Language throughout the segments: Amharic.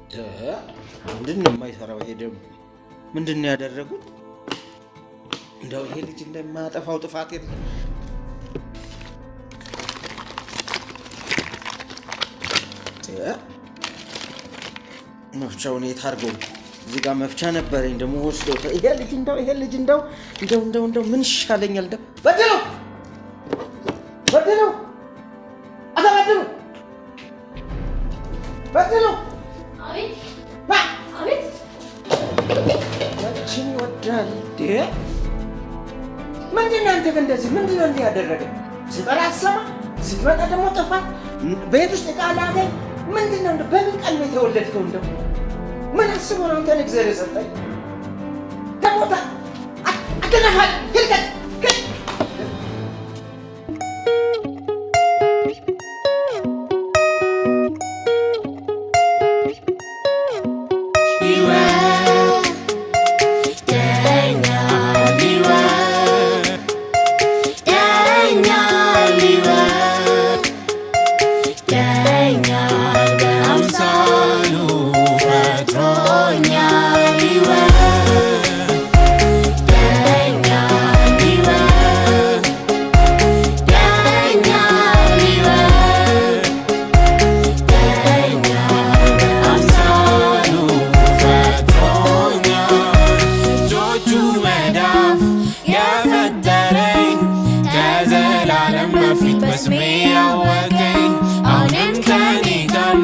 ምንድነው የማይሰራው? ይሄ ደግሞ ምንድነው ያደረጉት? እንደው ይሄ ልጅ እንደማያጠፋው ጥፋት የለም። መፍቻውን የት አድርገው? እዚህ ጋር መፍቻ ነበረኝ ደግሞ ወስዶት። ይሄ ልጅ እንደው ምን ይሻለኛል? በድለው መቼም ይወዳል። ምንድነው አንተ እንደዚህ ምንድነው እንዲህ ያደረገ? ስጠራ አትሰማ፣ ስትመጣ ደግሞ ጠፋ። ቤት ውስጥ ቃል አገኝ። ምንድነው በምን ቀን ነው የተወለድከው? እንደው ምን አስቦ ነው አንተን እግዚአብሔር የሰጠኝ? ተሞታ አትነፋል ይልቀቅ በስሜ ያወቀኝ አሁንም ከኔ ጋር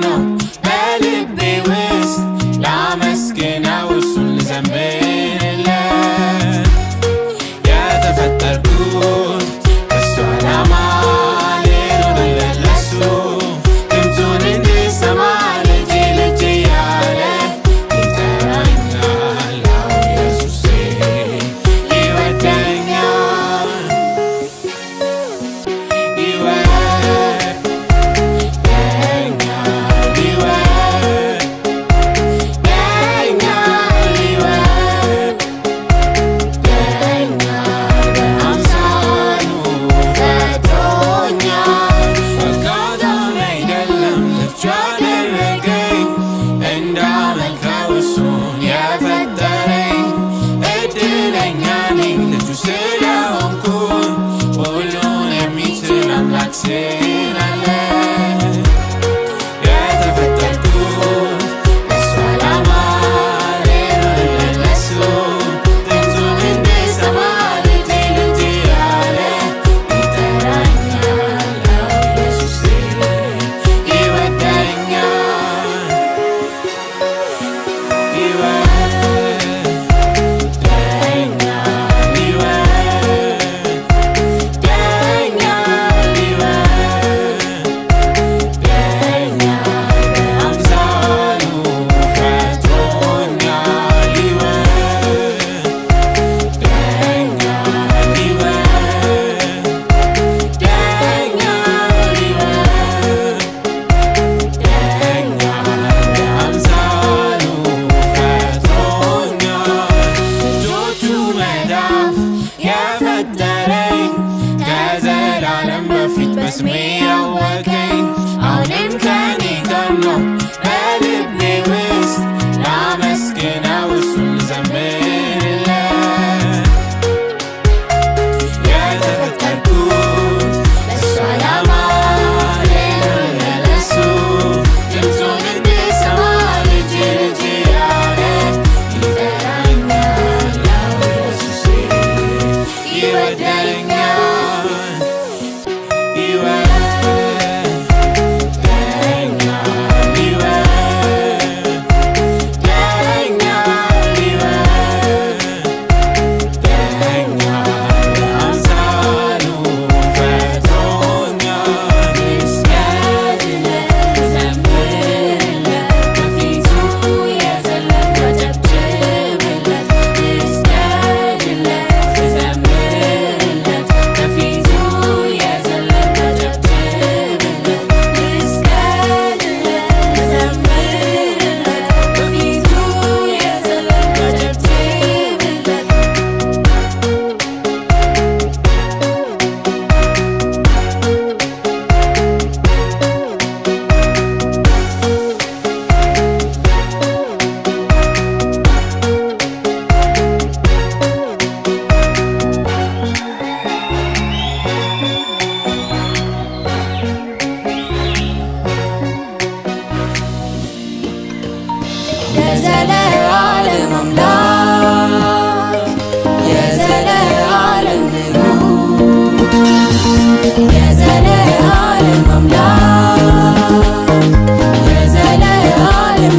የዘለዓለም አምላክ የዘለዓለም